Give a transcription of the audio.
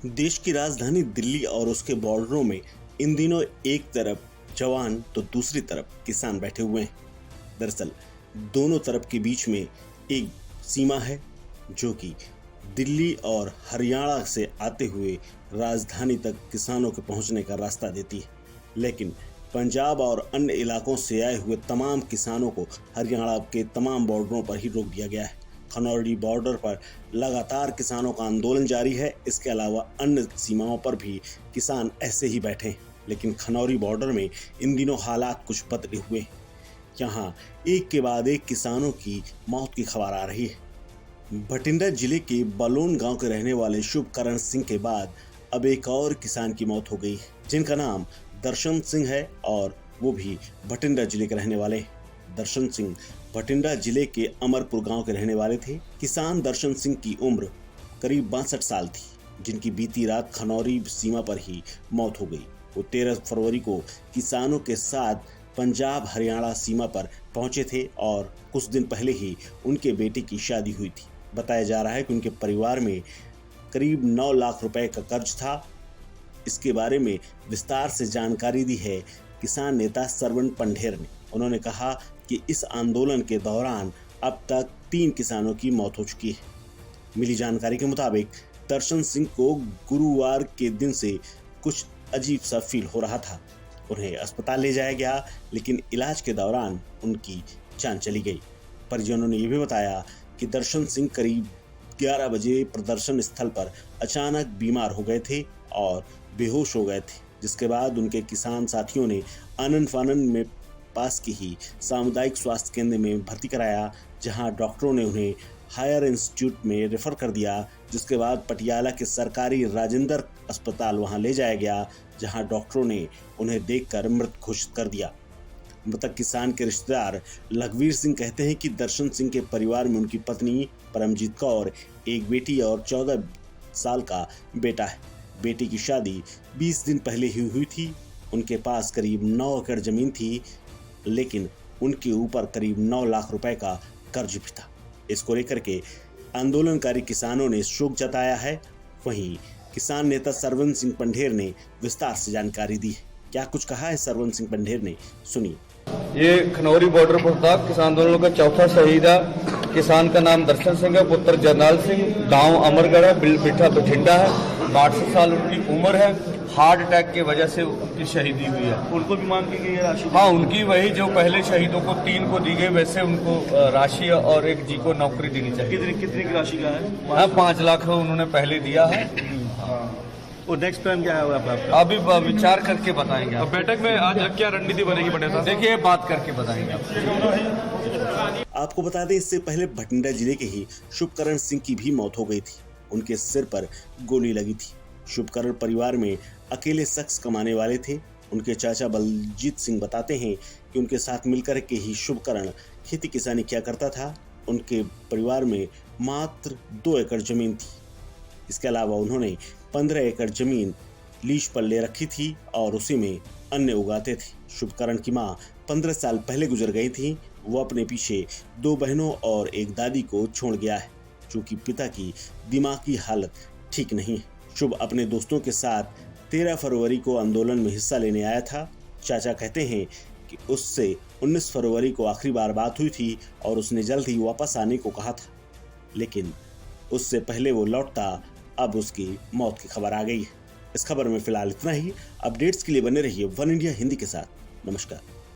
देश की राजधानी दिल्ली और उसके बॉर्डरों में इन दिनों एक तरफ जवान तो दूसरी तरफ किसान बैठे हुए हैं। दरअसल दोनों तरफ के बीच में एक सीमा है जो कि दिल्ली और हरियाणा से आते हुए राजधानी तक किसानों के पहुंचने का रास्ता देती है। लेकिन पंजाब और अन्य इलाकों से आए हुए तमाम किसानों को हरियाणा के तमाम बॉर्डरों पर ही रोक दिया गया है। खनौरी बॉर्डर पर लगातार किसानों का आंदोलन जारी है। इसके अलावा अन्य सीमाओं पर भी किसान ऐसे ही बैठे हैं। लेकिन खनौरी बॉर्डर में इन दिनों हालात कुछ बदले हुए हैं। यहाँ एक के बाद एक किसानों की मौत की खबर आ रही है। भटिंडा जिले के बलोन गांव के रहने वाले शुभकरण सिंह के बाद अब एक और किसान की मौत हो गई है, जिनका नाम दर्शन सिंह है और वो भी भटिंडा जिले के रहने वाले हैं। दर्शन सिंह भटिंडा जिले के अमरपुर गांव के रहने वाले थे। किसान दर्शन सिंह की उम्र करीब 62 साल थी, जिनकी बीती रात खनौरी सीमा पर ही मौत हो गई। वो 13 फरवरी को किसानों के साथ पंजाब हरियाणा सीमा पर पहुंचे थे और कुछ दिन पहले ही उनके बेटे की शादी हुई थी। बताया जा रहा है कि उनके परिवार में करीब 9 लाख रुपए का कर्ज था। इसके बारे में विस्तार से जानकारी दी है किसान नेता सरवण पंढेर ने। उन्होंने कहा कि इस आंदोलन के दौरान अब तक 3 किसानों की मौत हो चुकी है। मिली जानकारी के मुताबिक दर्शन सिंह को गुरुवार के दिन से कुछ अजीब सा फील हो रहा था। उन्हें अस्पताल ले जाया गया, लेकिन इलाज के दौरान उनकी जान चली गई। परिजनों ने यह भी बताया कि दर्शन सिंह करीब 11 बजे प्रदर्शन स्थल पर अचानक बीमार हो गए थे और बेहोश हो गए थे, जिसके बाद उनके किसान साथियों ने आनन फानन में पास की ही सामुदायिक स्वास्थ्य केंद्र में भर्ती कराया, जहां डॉक्टरों ने उन्हें हायर इंस्टीट्यूट में रेफर कर दिया। जिसके बाद पटियाला के सरकारी राजेंद्र अस्पताल वहां ले जाया गया, जहां डॉक्टरों ने उन्हें देखकर मृत घोषित कर दिया। मृतक किसान के रिश्तेदार लखवीर सिंह कहते हैं कि दर्शन सिंह के परिवार में उनकी पत्नी परमजीत कौर, एक बेटी और 14 साल का बेटा है। बेटी की शादी 20 दिन पहले ही हुई थी। उनके पास करीब 9 एकड़ जमीन थी, लेकिन उनके ऊपर करीब 9 लाख रुपए का कर्ज भी था। इसको लेकर के आंदोलनकारी किसानों ने शोक जताया है। वहीं किसान नेता सरवण सिंह पंढेर ने विस्तार से जानकारी दी है। क्या कुछ कहा है सरवण सिंह पंढेर ने, सुनिए। ये खनौरी बॉर्डर पर था। किसान आंदोलन का चौथा शहीद है। किसान का नाम दर्शन सिंह है, पुत्र जरनैल सिंह, गांव अमरगढ़ है, बिठा बठिंडा है। 62 साल उनकी उम्र है। हार्ट अटैक की वजह से उनकी शहीदी हुई है। उनको भी मांग की गई है राशि? हाँ, उनकी वही जो पहले शहीदों को 3 को दी गई, वैसे उनको राशि और एक जी को नौकरी देनी चाहिए। कितने की राशि का है? 5 लाख उन्होंने पहले दिया है। और नेक्स्ट प्लान क्या है आपका? अभी विचार करके बताएंगे। अब बैठक में आज क्या रणनीति बनेगी पटेल साहब? देखिए, बात करके बताएंगे आपको बता दें, इससे पहले भटिंडा जिले के ही शुभकरण सिंह की भी मौत हो गई थी। उनके सिर पर गोली लगी थी। शुभकरण परिवार में अकेले शख्स कमाने वाले थे। उनके चाचा बलजीत सिंह बताते हैं कि उनके साथ मिलकर के ही शुभकरण खेती किसानी किया करता था। उनके परिवार में मात्र 2 एकड़ जमीन थी। इसके अलावा उन्होंने 15 एकड़ जमीन लीज पर ले रखी थी और उसी में अन्न उगाते थे। शुभकरण की मां 15 साल पहले गुजर गई थी। वो अपने पीछे 2 बहनों और एक दादी को छोड़ गया है, क्योंकि पिता की दिमागी हालत ठीक नहीं है। शुभ अपने दोस्तों के साथ 13 फरवरी को आंदोलन में हिस्सा लेने आया था। चाचा कहते हैं कि उससे 19 फरवरी को आखिरी बार बात हुई थी और उसने जल्द ही वापस आने को कहा था, लेकिन उससे पहले वो लौटता। अब उसकी मौत की खबर आ गई है। इस खबर में फिलहाल इतना ही। अपडेट्स के लिए बने रहिए वन इंडिया हिंदी के साथ। नमस्कार।